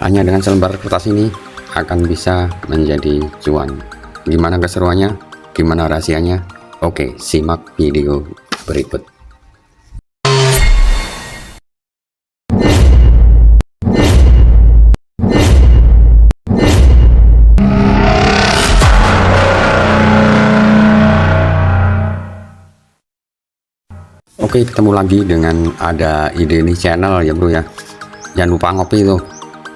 Hanya dengan selembar kertas ini akan bisa menjadi cuan. Gimana keseruannya? Gimana rahasianya? Oke, simak video berikut. Oke, ketemu lagi dengan ada ide nih channel ya bro ya. Jangan lupa ngopi tuh,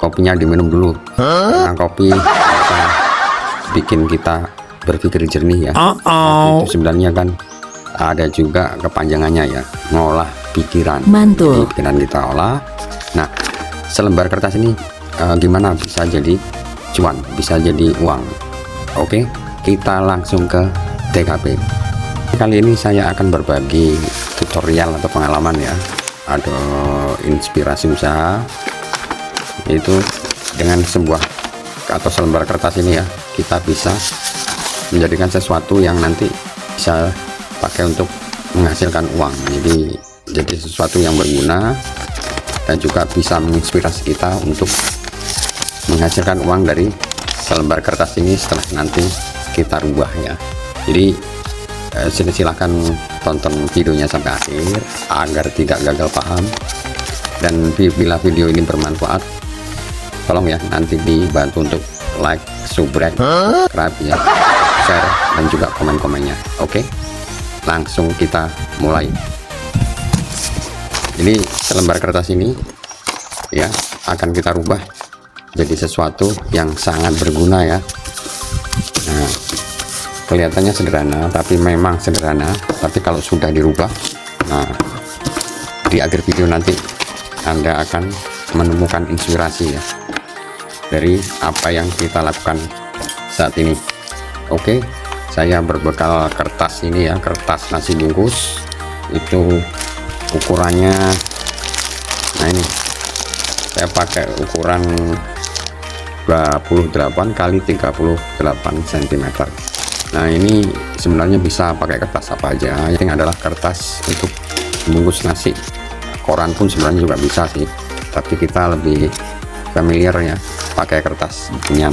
kopinya diminum dulu. Karena kopi bisa bikin kita berpikir jernih ya. Kopi itu sebenarnya kan ada juga kepanjangannya ya, ngolah pikiran. Mantul. Pikiran kita olah. Nah, selembar kertas ini gimana bisa jadi cuan, bisa jadi uang. Oke, kita langsung ke TKP. Kali ini saya akan berbagi tutorial atau pengalaman ya, ada inspirasi usaha, yaitu dengan sebuah atau selembar kertas ini ya, kita bisa menjadikan sesuatu yang nanti bisa pakai untuk menghasilkan uang. Jadi sesuatu yang berguna dan juga bisa menginspirasi kita untuk menghasilkan uang dari selembar kertas ini setelah nanti kita rubah ya. Jadi silahkan tonton videonya sampai akhir agar tidak gagal paham, dan bila video ini bermanfaat tolong ya nanti dibantu untuk like, subscribe ya, share dan juga komen-komennya. Oke, langsung kita mulai. Jadi selembar kertas ini ya akan kita rubah jadi sesuatu yang sangat berguna ya. Nah, kelihatannya sederhana, tapi memang sederhana, tapi kalau sudah dirubah, nah di akhir video nanti Anda akan menemukan inspirasi ya dari apa yang kita lakukan saat ini. Oke, saya berbekal kertas ini ya, kertas nasi bungkus, itu ukurannya, nah ini saya pakai ukuran 28 kali 38 cm. Nah ini sebenarnya bisa pakai kertas apa aja, yang penting adalah kertas untuk membungkus nasi. Koran pun sebenarnya juga bisa sih, tapi kita lebih familiar ya pakai kertas beginian.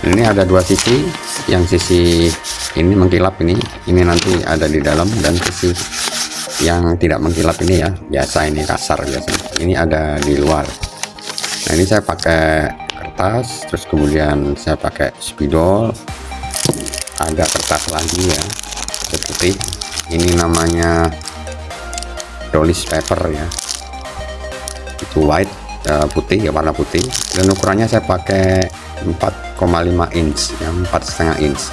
Ini ada dua sisi, yang sisi ini mengkilap, ini nanti ada di dalam, dan sisi yang tidak mengkilap ini ya biasa, ini kasar biasa, ini ada di luar. Nah ini saya pakai kertas, terus kemudian saya pakai spidol, ada kertas lagi ya seperti ini, namanya dolis paper ya, itu white, putih ya, warna putih, dan ukurannya saya pakai 4,5 inch ya, 4,5 inch.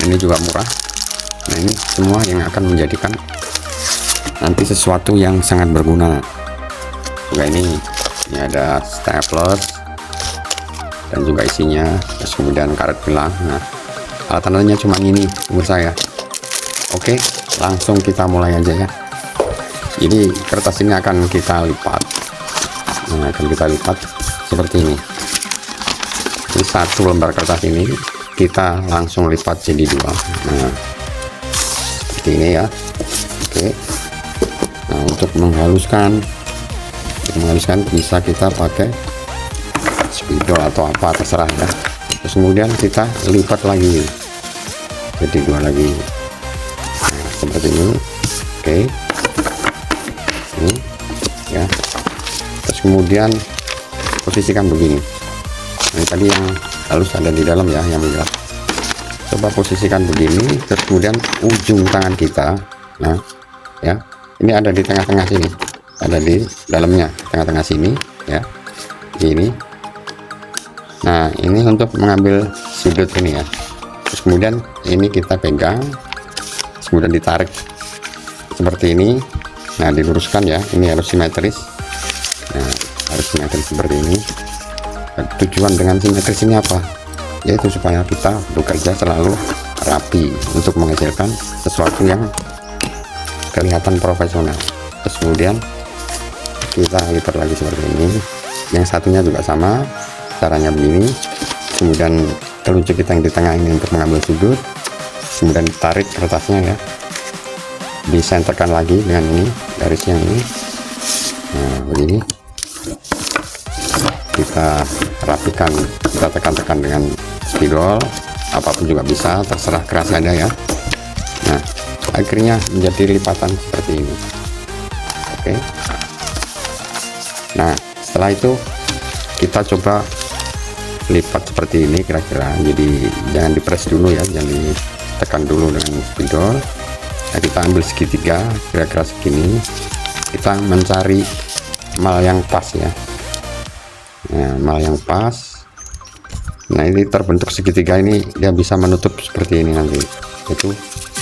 Ini juga murah. Nah ini semua yang akan menjadikan nanti sesuatu yang sangat berguna juga. Ini ada staples dan juga isinya, terus kemudian karet gelang. Nah alat-alatnya cuma ini menurut saya. Oke, langsung kita mulai aja ya. Jadi kertas ini akan kita lipat, seperti ini. Jadi satu lembar kertas ini kita langsung lipat jadi dua. Nah seperti ini ya. Oke, nah untuk menghaluskan bisa kita pakai spidol atau apa terserah ya. Terus kemudian kita lipat lagi jadi dua lagi, nah, seperti ini. Oke, ini ya, terus kemudian posisikan begini. Nah, tadi yang halus ada di dalam ya, yang menggelap. Coba posisikan begini, terus kemudian ujung tangan kita, nah ya, ini ada di tengah-tengah sini, ada di dalamnya, tengah-tengah sini ya, ini. Nah ini untuk mengambil sudut ini ya, terus kemudian ini kita pegang, kemudian ditarik seperti ini. Nah diluruskan ya, ini harus simetris. Nah harus simetris seperti ini. Dan tujuan dengan simetris ini apa? Yaitu supaya kita bekerja selalu rapi untuk menghasilkan sesuatu yang kelihatan profesional. Terus kemudian kita lipat lagi seperti ini. Yang satunya juga sama, caranya begini. Kemudian telunjuk kita yang di tengah ini untuk mengambil sudut, kemudian tarik kertasnya ya, disenterkan lagi dengan ini, garis yang ini. Nah begini. kita rapikan, kita tekan-tekan dengan spidol, apapun juga bisa, terserah keras Anda ya. Nah, akhirnya menjadi lipatan seperti ini. Oke. Nah, setelah itu kita coba lipat seperti ini kira-kira. Jadi jangan dipres dulu ya, jangan ditekan dulu dengan spidol. Nah, kita ambil segitiga kira-kira segini, kita mencari mal yang pas ya. Nah, mal yang pas. Nah, ini terbentuk segitiga ini, dia bisa menutup seperti ini nanti. Itu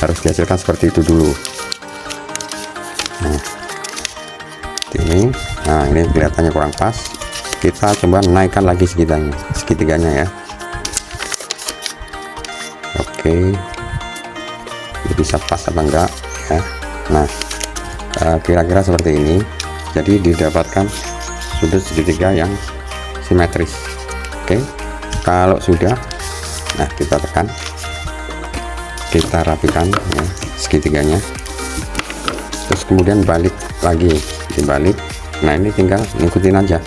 harus dihasilkan seperti itu dulu. Nah, ini, nah ini kelihatannya kurang pas. Kita coba naikkan lagi segitiganya ya. Oke, ini bisa pas apa enggak ya. Nah, kira-kira seperti ini. Jadi didapatkan sudut segitiga yang simetris. Oke, kalau sudah, nah kita tekan, kita rapikan ya, segitiganya, terus kemudian balik lagi, dibalik. Nah, ini tinggal ngikutin aja.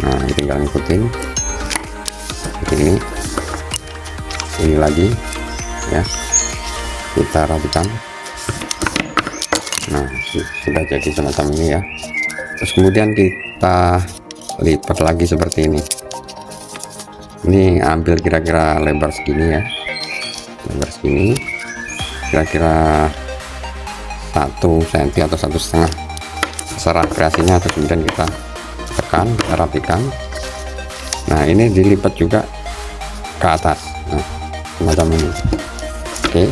Nah, ini tinggal ngikutin ini lagi ya, kita rapikan. Nah, sudah jadi semacam ini ya. Terus kemudian kita lipat lagi seperti ini. Ini ambil kira-kira lebar segini ya, lebar segini, kira-kira 1 cm atau 1,5, terserah kreasinya. Terus kemudian kita tekan, kita rapikan. Nah, ini dilipat juga ke atas, nah, semacam ini. Oke,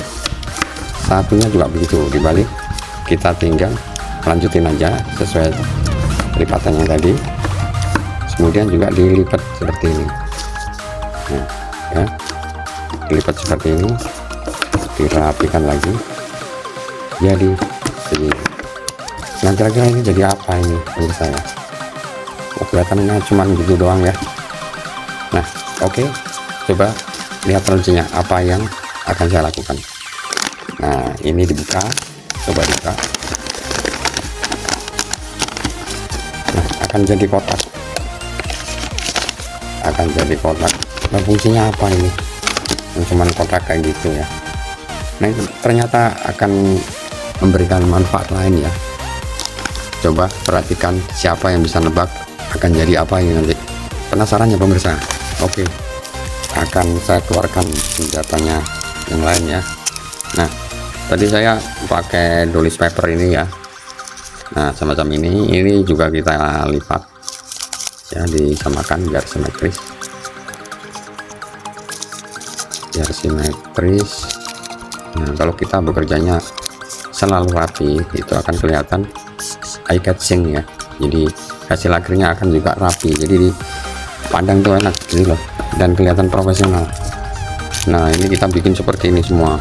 satunya juga begitu, dibalik. Kita tinggal lanjutin aja sesuai lipatan yang tadi. Kemudian juga dilipat seperti ini. Nah, ya, dilipat seperti ini, dirapikan lagi, jadi segini. Nah, kira-kira ini jadi apa ini menurut saya? Oh, kelihatannya cuma gitu doang ya. Nah, oke, coba lihat selanjutnya apa yang akan saya lakukan. Nah, ini dibuka, coba dibuka. Nah, akan jadi kotak, Nah, fungsinya apa ini? Cuman kotak kayak gitu ya. Nah, itu ternyata akan memberikan manfaat lain ya. Coba perhatikan, siapa yang bisa nebak akan jadi apa ini nanti. Penasaran ya pemirsa? Oke, akan saya keluarkan senjatanya yang lain ya. Nah, tadi saya pakai tulis paper ini ya. Nah, semacam ini juga kita lipat ya, disamakan biar simetris, Nah, kalau kita bekerjanya selalu rapi, itu akan kelihatan eye catching ya. Jadi hasil akhirnya akan juga rapi, jadi dipandang tuh enak gitu loh, dan kelihatan profesional. Nah, ini kita bikin seperti ini semua.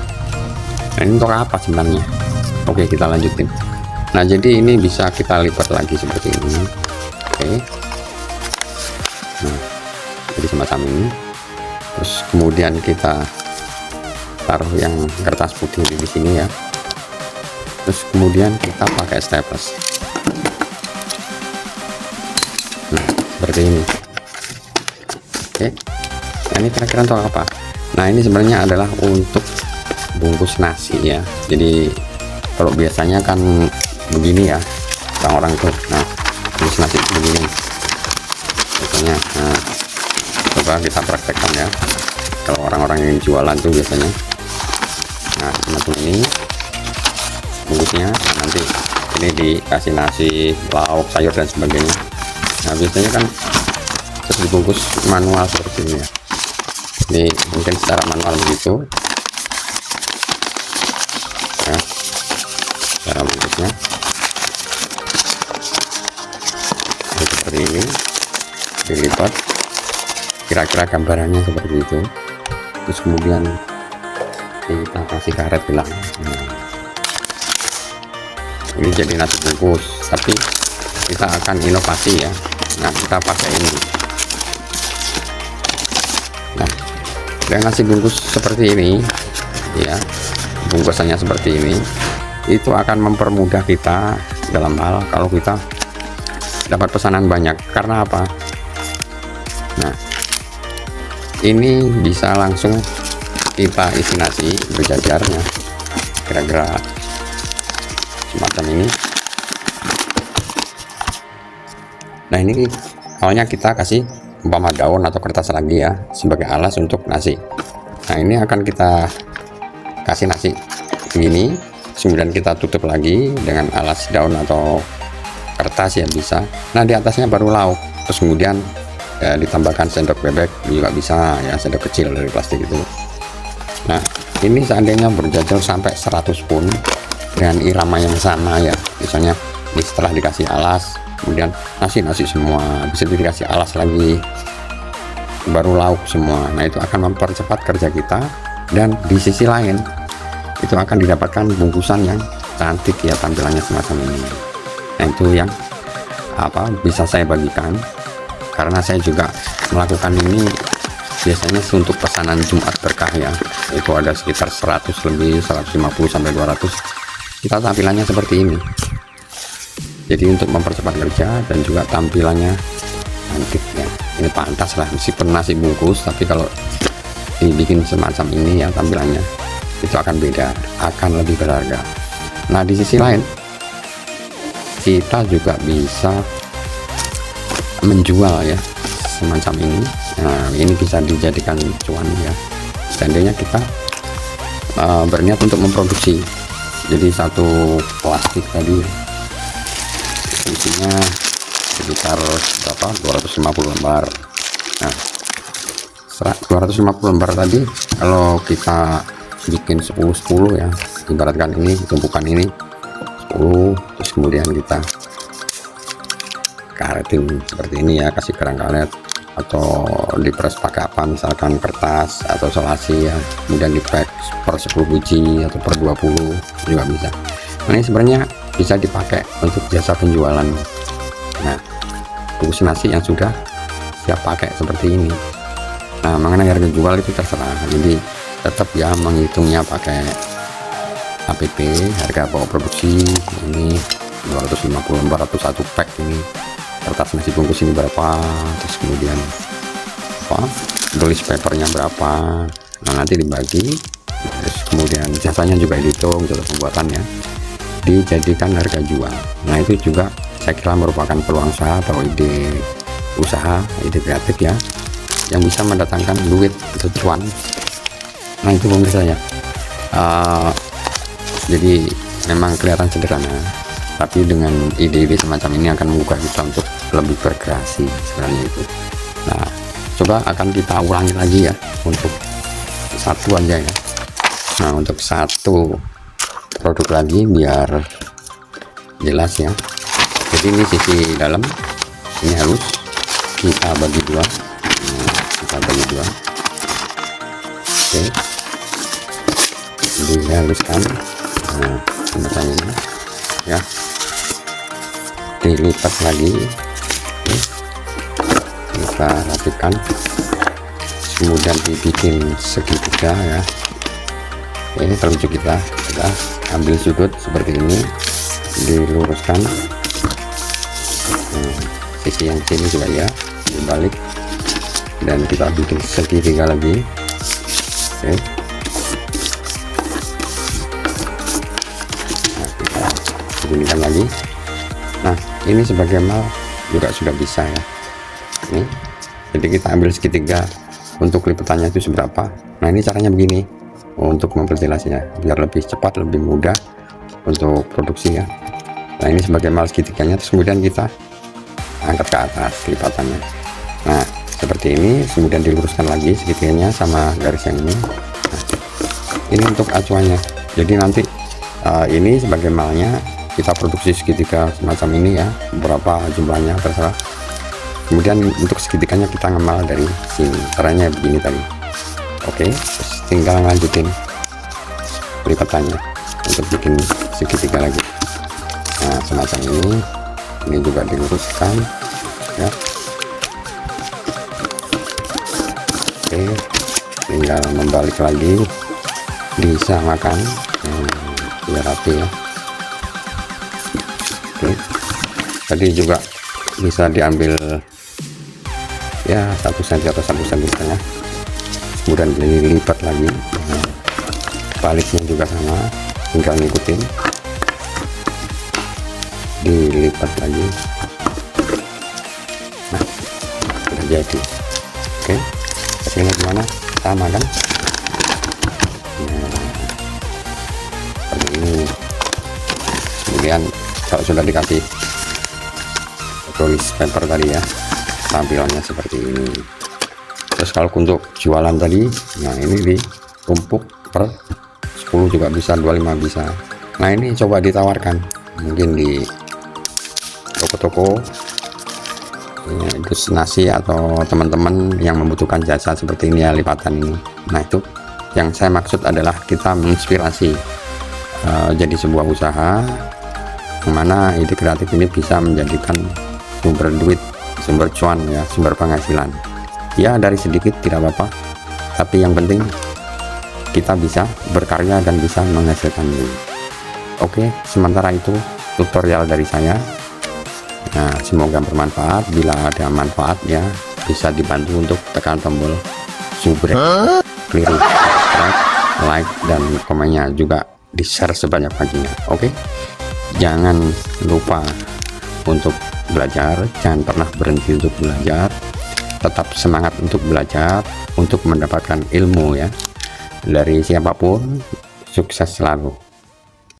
Nah, ini untuk apa sebenarnya? Oke, kita lanjutin. Nah, jadi ini bisa kita lipat lagi seperti ini. Oke, nah, jadi semacam ini. Terus kemudian kita taruh yang kertas putih di sini ya. Terus kemudian kita pakai staples. Nah, seperti ini. Oke, nah, ini kira-kira untuk apa? Nah, ini sebenarnya adalah untuk bungkus nasi ya. Jadi kalau biasanya kan begini ya orang-orang tuh. Nah, bungkus nasi begini biasanya. Nah, coba kita praktekkan ya, kalau orang-orang yang jualan tuh biasanya. Nah, semacam ini bungkusnya. Nanti ini dikasih nasi, lauk, sayur dan sebagainya. Nah, biasanya kan terus dibungkus manual seperti ini ya. Ini mungkin secara manual begitu ya, cara bungkusnya seperti ini, dilipat, kira-kira gambarannya seperti itu. Terus kemudian kita kasih karet bilang. Ini jadi nasi bungkus, tapi kita akan inovasi ya. Nah, kita pakai ini. Nah, dengan nasi bungkus seperti ini ya, bungkusannya seperti ini, itu akan mempermudah kita dalam hal kalau kita dapat pesanan banyak. Karena apa? ini bisa langsung kita isi nasi berjajarnya, kira-kira semacam ini. Nah ini awalnya kita kasih umpama daun atau kertas lagi ya sebagai alas untuk nasi. Nah ini akan kita kasih nasi begini, kemudian kita tutup lagi dengan alas daun atau kertas ya bisa. Nah di atasnya baru lauk, terus kemudian ya, ditambahkan sendok bebek juga bisa ya, sendok kecil dari plastik itu. Nah ini seandainya berjajal sampai 100 pun dengan irama yang sama ya, misalnya ini setelah dikasih alas kemudian nasi semua, bisa dikasih alas lagi baru lauk semua. Nah itu akan mempercepat kerja kita, dan di sisi lain itu akan didapatkan bungkusan yang cantik ya, tampilannya semacam ini. Nah itu yang bisa saya bagikan, karena saya juga melakukan ini biasanya untuk pesanan Jumat Berkah ya, itu ada sekitar 100 lebih, 150 sampai 200, kita tampilannya seperti ini. Jadi untuk mempercepat kerja dan juga tampilannya cantik ya, ini pantas lah meskipun nasi bungkus, tapi kalau dibikin semacam ini ya tampilannya itu akan beda, akan lebih berharga. Nah di sisi lain kita juga bisa menjual ya semacam ini. Nah ini bisa dijadikan cuan ya, seandainya kita berniat untuk memproduksi. Jadi satu plastik tadi isinya sekitar berapa, 250 lembar. Nah 250 lembar tadi kalau kita bikin 10 ya, ibaratkan ini tumpukan ini 10, terus kemudian kita karetin seperti ini ya, kasih kerang karet atau dipres pakai apa, misalkan kertas atau selasi ya, kemudian di pack per 10 biji atau per 20 juga bisa. Nah ini sebenarnya bisa dipakai untuk jasa penjualan. Nah bungkus nasi yang sudah siap pakai seperti ini. Nah mengenai harga jual itu terserah, jadi tetap ya menghitungnya pakai APP, harga pokok produksi ini 250 lembar atau satu pack ini, kertas nasi bungkus ini berapa, terus kemudian tulis papernya berapa. Nah nanti dibagi, terus kemudian jasanya juga dihitung, jasa pembuatannya dijadikan harga jual. Nah itu juga saya kira merupakan peluang usaha atau ide usaha, ide kreatif ya, yang bisa mendatangkan duit atau cuan. Nah itu pemirsa ya, jadi memang kelihatan sederhana, tapi dengan ide-ide semacam ini akan membuka kita untuk lebih berkreasi sebenarnya itu. Nah coba akan kita ulangi lagi ya, untuk satu aja ya. Nah untuk satu produk lagi biar jelas ya. Jadi ini sisi dalam, ini halus, kita bagi dua. Nah, kita bagi dua. Oke, dihaluskan. Nah semacam ini ya, dilipat lagi. Oke. Kita rapikan, kemudian dibikin segitiga ya. Ini terlucu kita ambil sudut seperti ini, diluruskan. Sisi yang sini juga ya dibalik, dan kita bikin segitiga lagi. Oke. Nah kita beginikan lagi. Nah ini sebagai mal juga sudah bisa ya. Ini jadi kita ambil segitiga, untuk lipatannya itu seberapa. Nah ini caranya begini untuk memperjelasnya biar lebih cepat, lebih mudah untuk produksi ya. Nah ini sebagai mal segitiganya, terus kemudian kita angkat ke atas lipatannya. Nah seperti ini, kemudian diluruskan lagi segitiganya sama garis yang ini. Nah, ini untuk acuannya. Jadi nanti ini sebagai malnya kita produksi segitiga semacam ini ya, berapa jumlahnya terserah. Kemudian untuk segitiganya kita ngemal dari sini, caranya begini tadi. Oke, terus tinggal lanjutin lipatannya untuk bikin segitiga lagi. Nah semacam ini juga diluruskan ya. Oke, tinggal membalik lagi, disamakan biar rapi ya. Oke, tadi juga bisa diambil ya 1 cm atau 1,5 cm. kemudian dilipat lagi. Nah, baliknya juga sama, tinggal ngikutin, dilipat lagi. Nah, udah jadi. Oke, hasilnya gimana? Sama kan? Nah, seperti ini. Kemudian kalau sudah dikasih tulis paper tadi ya, tampilannya seperti ini. Terus kalau untuk jualan tadi, nah ini ditumpuk per 10 juga bisa, 25 bisa. Nah ini coba ditawarkan mungkin di toko-toko ya, destinasi atau teman-teman yang membutuhkan jasa seperti ini ya, lipatan ini. Nah itu yang saya maksud adalah kita menginspirasi jadi sebuah usaha yang mana ide kreatif ini bisa menjadikan sumber duit, sumber cuan ya, sumber penghasilan ya, dari sedikit tidak apa-apa, tapi yang penting kita bisa berkarya dan bisa menghasilkan duit. Oke, sementara itu tutorial dari saya. Nah, semoga bermanfaat. Bila ada manfaat ya, bisa dibantu untuk tekan tombol subscribe, klik subscribe, like, dan komennya juga di share sebanyak-banyaknya. Oke, jangan lupa untuk belajar, jangan pernah berhenti untuk belajar, tetap semangat untuk belajar, untuk mendapatkan ilmu ya dari siapapun. Sukses selalu.